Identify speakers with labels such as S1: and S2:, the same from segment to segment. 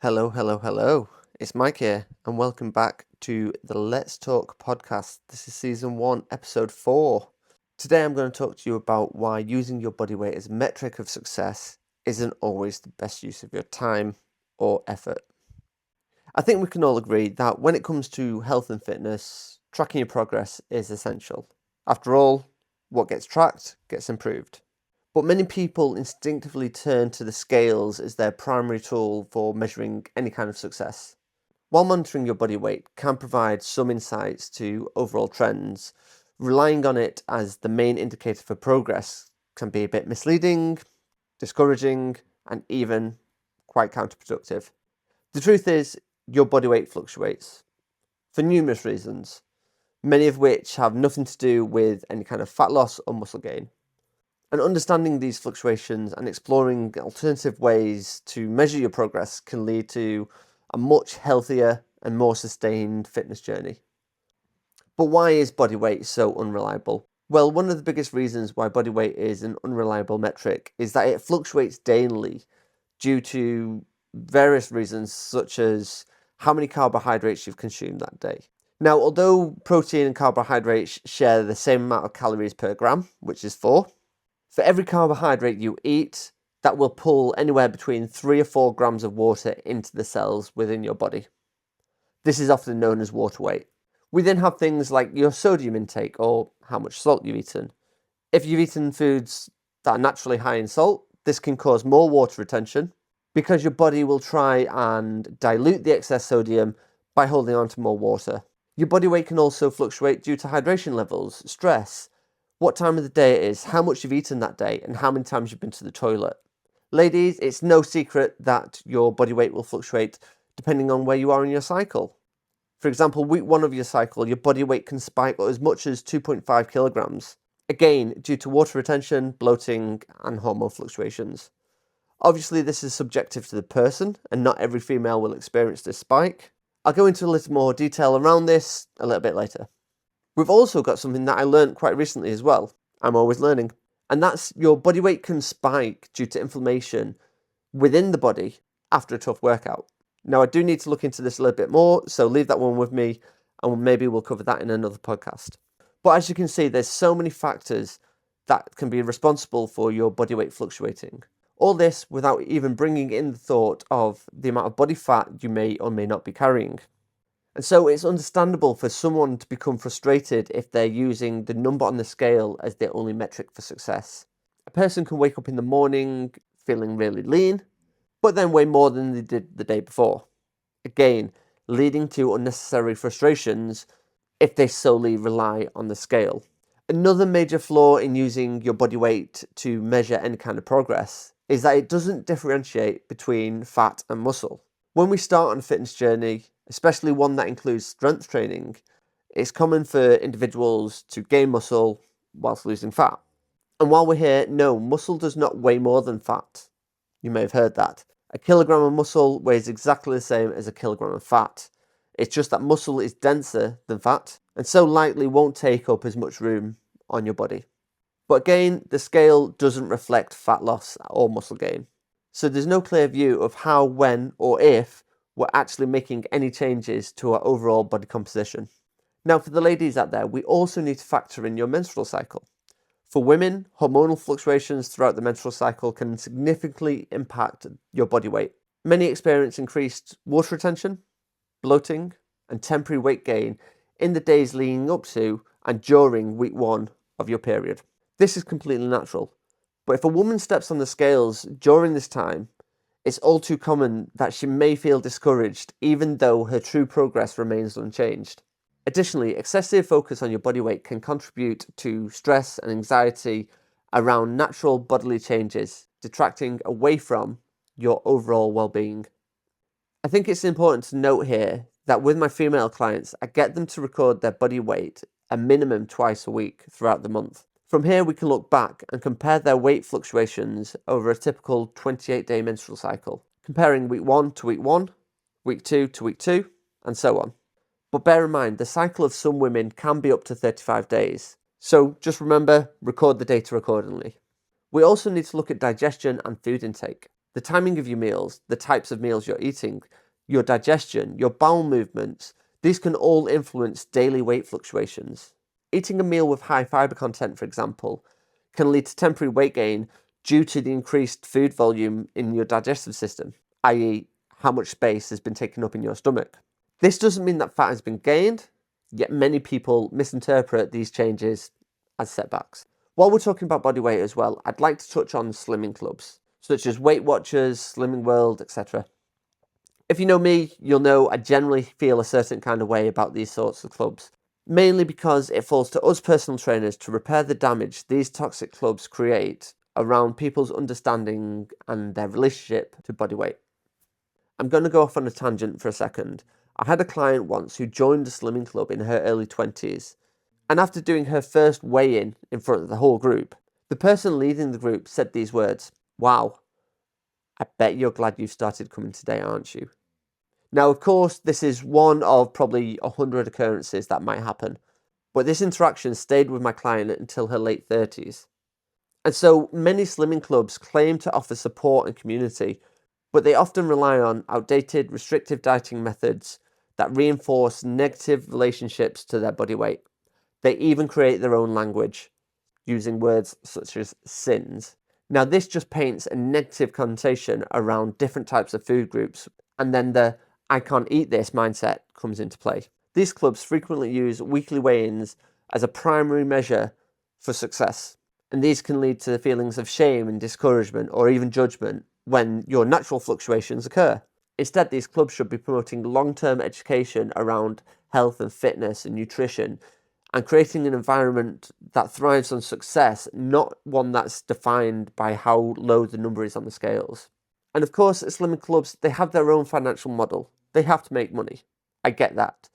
S1: Hello, hello, hello. It's Mike here, and welcome back to the Let's Talk podcast. This is season 1, episode 4. Today I'm going to talk to you about why using your body weight as a metric of success isn't always the best use of your time or effort. I think we can all agree that when it comes to health and fitness, tracking your progress is essential. After all, what gets tracked gets improved. But many people instinctively turn to the scales as their primary tool for measuring any kind of success. While monitoring your body weight can provide some insights to overall trends, relying on it as the main indicator for progress can be a bit misleading, discouraging, and even quite counterproductive. The truth is, your body weight fluctuates for numerous reasons, many of which have nothing to do with any kind of fat loss or muscle gain. And understanding these fluctuations and exploring alternative ways to measure your progress can lead to a much healthier and more sustained fitness journey. But why is body weight so unreliable? Well, one of the biggest reasons why body weight is an unreliable metric is that it fluctuates daily due to various reasons, such as how many carbohydrates you've consumed that day. Now, although protein and carbohydrates share the same amount of calories per gram, which is 4, for every carbohydrate you eat, that will pull anywhere between 3 or 4 grams of water into the cells within your body. This is often known as water weight. We then have things like your sodium intake or how much salt you've eaten. If you've eaten foods that are naturally high in salt, this can cause more water retention because your body will try and dilute the excess sodium by holding on to more water. Your body weight can also fluctuate due to hydration levels, stress, what time of the day it is, how much you've eaten that day, and how many times you've been to the toilet. Ladies, it's no secret that your body weight will fluctuate depending on where you are in your cycle. For example, week 1 of your cycle, your body weight can spike as much as 2.5 kilograms. Again, due to water retention, bloating, and hormone fluctuations. Obviously, this is subjective to the person, and not every female will experience this spike. I'll go into a little more detail around this a little bit later. We've also got something that I learned quite recently as well. I'm always learning. And that's your body weight can spike due to inflammation within the body after a tough workout. Now, I do need to look into this a little bit more, so leave that one with me, and maybe we'll cover that in another podcast. But as you can see, there's so many factors that can be responsible for your body weight fluctuating. All this without even bringing in the thought of the amount of body fat you may or may not be carrying. And so it's understandable for someone to become frustrated if they're using the number on the scale as their only metric for success. A person can wake up in the morning feeling really lean, but then weigh more than they did the day before. Again, leading to unnecessary frustrations if they solely rely on the scale. Another major flaw in using your body weight to measure any kind of progress is that it doesn't differentiate between fat and muscle. When we start on a fitness journey, especially one that includes strength training, it's common for individuals to gain muscle whilst losing fat. And while we're here, no, muscle does not weigh more than fat. You may have heard that. A kilogram of muscle weighs exactly the same as a kilogram of fat. It's just that muscle is denser than fat, and so likely won't take up as much room on your body. But again, the scale doesn't reflect fat loss or muscle gain. So there's no clear view of how, when, or if we're actually making any changes to our overall body composition. Now, for the ladies out there, we also need to factor in your menstrual cycle. For women, hormonal fluctuations throughout the menstrual cycle can significantly impact your body weight. Many experience increased water retention, bloating, and temporary weight gain in the days leading up to and during week 1 of your period. This is completely natural. But if a woman steps on the scales during this time, it's all too common that she may feel discouraged even though her true progress remains unchanged. Additionally, excessive focus on your body weight can contribute to stress and anxiety around natural bodily changes, detracting away from your overall well-being. I think it's important to note here that with my female clients, I get them to record their body weight a minimum twice a week throughout the month. From here, we can look back and compare their weight fluctuations over a typical 28-day menstrual cycle, comparing week 1 to week 1, week 2 to week 2, and so on. But bear in mind, the cycle of some women can be up to 35 days. So just remember, record the data accordingly. We also need to look at digestion and food intake. The timing of your meals, the types of meals you're eating, your digestion, your bowel movements, these can all influence daily weight fluctuations. Eating a meal with high fiber content, for example, can lead to temporary weight gain due to the increased food volume in your digestive system, i.e., how much space has been taken up in your stomach. This doesn't mean that fat has been gained, yet many people misinterpret these changes as setbacks. While we're talking about body weight as well, I'd like to touch on slimming clubs, such as Weight Watchers, Slimming World, etc. If you know me, you'll know I generally feel a certain kind of way about these sorts of clubs, mainly because it falls to us personal trainers to repair the damage these toxic clubs create around people's understanding and their relationship to body weight. I'm going to go off on a tangent for a second. I had a client once who joined a slimming club in her early 20s, and after doing her first weigh-in in front of the whole group, the person leading the group said these words, "Wow, I bet you're glad you started coming today, aren't you?" Now, of course, this is one of probably 100 occurrences that might happen, but this interaction stayed with my client until her late 30s. And so many slimming clubs claim to offer support and community, but they often rely on outdated, restrictive dieting methods that reinforce negative relationships to their body weight. They even create their own language, using words such as sins. Now, this just paints a negative connotation around different types of food groups, and then the "I can't eat this" mindset comes into play. These clubs frequently use weekly weigh-ins as a primary measure for success, and these can lead to feelings of shame and discouragement or even judgment when your natural fluctuations occur. Instead, these clubs should be promoting long-term education around health and fitness and nutrition, and creating an environment that thrives on success, not one that's defined by how low the number is on the scales. And of course, slimming clubs, they have their own financial model. They have to make money. I get that.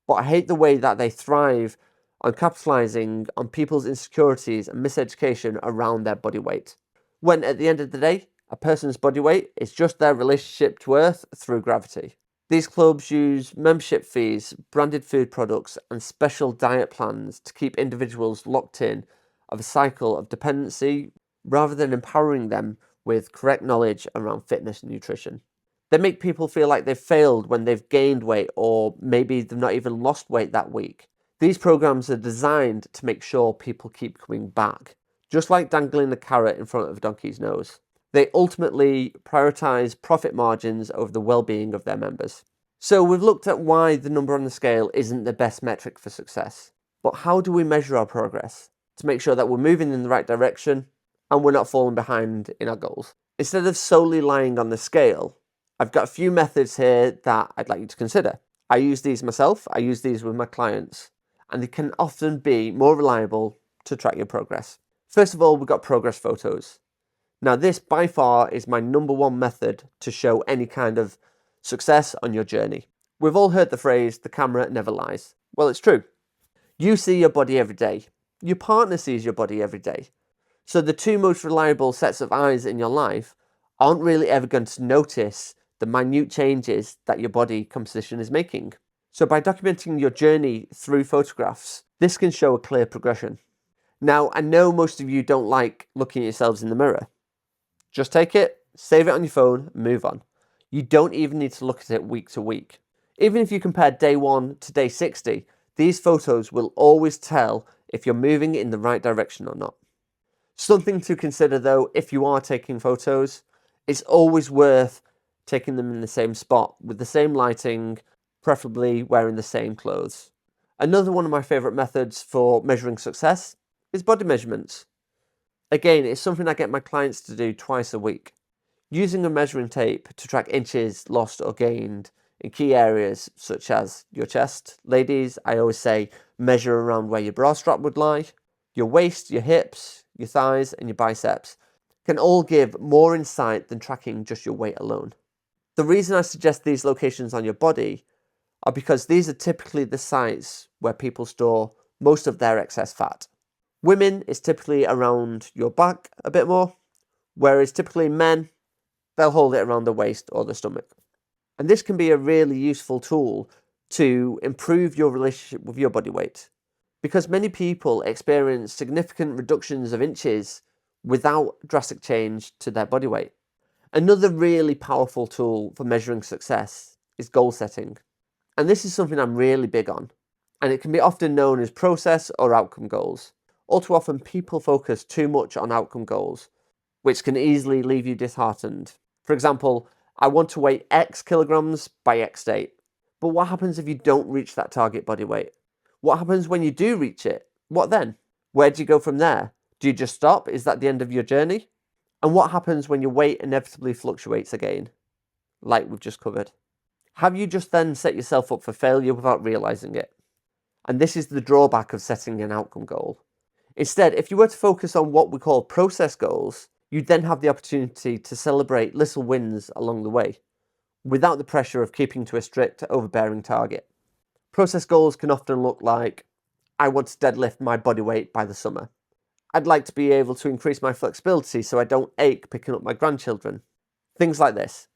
S1: But I hate the way that they thrive on capitalizing on people's insecurities and miseducation around their body weight, when at the end of the day, a person's body weight is just their relationship to Earth through gravity. These clubs use membership fees, branded food products, and special diet plans to keep individuals locked in of a cycle of dependency rather than empowering them with correct knowledge around fitness and nutrition. They make people feel like they've failed when they've gained weight, or maybe they've not even lost weight that week. These programs are designed to make sure people keep coming back, just like dangling a carrot in front of a donkey's nose. They ultimately prioritize profit margins over the well-being of their members. So we've looked at why the number on the scale isn't the best metric for success. But how do we measure our progress to make sure that we're moving in the right direction and we're not falling behind in our goals? Instead of solely relying on the scale, I've got a few methods here that I'd like you to consider. I use these myself, I use these with my clients, and they can often be more reliable to track your progress. First of all, we've got progress photos. Now, this by far is my number one method to show any kind of success on your journey. We've all heard the phrase, "the camera never lies." Well, it's true. You see your body every day. Your partner sees your body every day. So the two most reliable sets of eyes in your life aren't really ever going to notice the minute changes that your body composition is making. So by documenting your journey through photographs, this can show a clear progression. Now, I know most of you don't like looking at yourselves in the mirror. Just take it, save it on your phone, and move on. You don't even need to look at it week to week. Even if you compare day 1 to day 60, these photos will always tell if you're moving in the right direction or not. Something to consider though, if you are taking photos, it's always worth taking them in the same spot with the same lighting, preferably wearing the same clothes. Another one of my favourite methods for measuring success is body measurements. Again, it's something I get my clients to do twice a week. Using a measuring tape to track inches lost or gained in key areas such as your chest. Ladies, I always say measure around where your bra strap would lie. Your waist, your hips, your thighs and your biceps can all give more insight than tracking just your weight alone. The reason I suggest these locations on your body are because these are typically the sites where people store most of their excess fat. Women is typically around your back a bit more, whereas typically men, they'll hold it around the waist or the stomach. And this can be a really useful tool to improve your relationship with your body weight, because many people experience significant reductions of inches without drastic change to their body weight. Another really powerful tool for measuring success is goal setting. And this is something I'm really big on. And it can be often known as process or outcome goals. All too often, people focus too much on outcome goals, which can easily leave you disheartened. For example, I want to weigh X kilograms by X date. But what happens if you don't reach that target body weight? What happens when you do reach it? What then? Where do you go from there? Do you just stop? Is that the end of your journey? And what happens when your weight inevitably fluctuates again, like we've just covered? Have you just then set yourself up for failure without realizing it? And this is the drawback of setting an outcome goal. Instead, if you were to focus on what we call process goals, you'd then have the opportunity to celebrate little wins along the way, without the pressure of keeping to a strict, overbearing target. Process goals can often look like, I want to deadlift my body weight by the summer. I'd like to be able to increase my flexibility so I don't ache picking up my grandchildren. Things like this.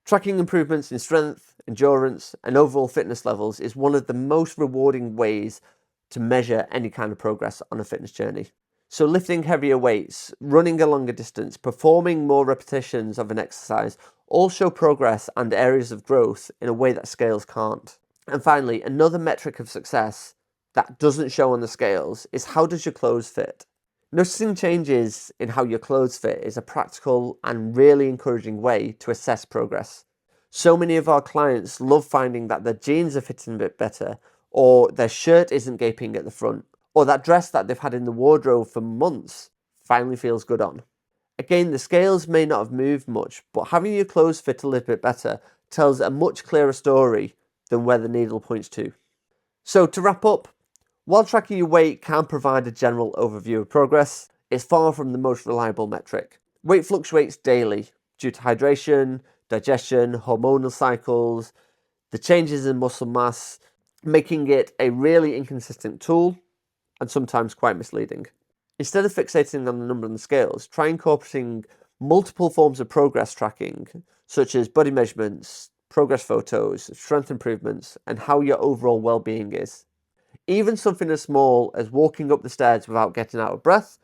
S1: Tracking improvements in strength, endurance, and overall fitness levels is one of the most rewarding ways to measure any kind of progress on a fitness journey. So lifting heavier weights, running a longer distance, performing more repetitions of an exercise all show progress and areas of growth in a way that scales can't. And finally, another metric of success that doesn't show on the scales is how does your clothes fit? Noticing changes in how your clothes fit is a practical and really encouraging way to assess progress. So many of our clients love finding that their jeans are fitting a bit better, or their shirt isn't gaping at the front, or that dress that they've had in the wardrobe for months finally feels good on. Again, the scales may not have moved much, but having your clothes fit a little bit better tells a much clearer story than where the needle points to. So to wrap up, while tracking your weight can provide a general overview of progress, it's far from the most reliable metric. Weight fluctuates daily due to hydration, digestion, hormonal cycles, the changes in muscle mass, making it a really inconsistent tool and sometimes quite misleading. Instead of fixating on the number on the scales, try incorporating multiple forms of progress tracking, such as body measurements, progress photos, strength improvements, and how your overall well-being is. Even something as small as walking up the stairs without getting out of breath,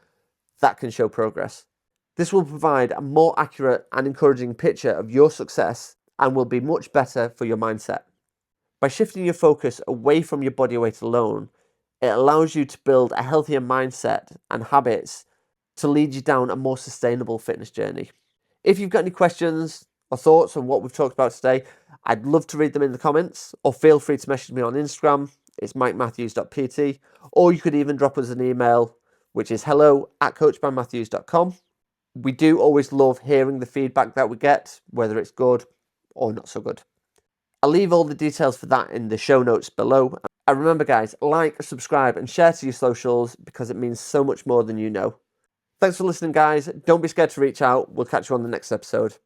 S1: that can show progress. This will provide a more accurate and encouraging picture of your success and will be much better for your mindset. By shifting your focus away from your body weight alone, it allows you to build a healthier mindset and habits to lead you down a more sustainable fitness journey. If you've got any questions or thoughts on what we've talked about today, I'd love to read them in the comments, or feel free to message me on Instagram. It's MikeMatthews.PT, or you could even drop us an email, which is hello@coachbymatthews.com. We do always love hearing the feedback that we get, whether it's good or not so good. I'll leave all the details for that in the show notes below. And remember guys, like, subscribe and share to your socials because it means so much more than you know. Thanks for listening guys. Don't be scared to reach out. We'll catch you on the next episode.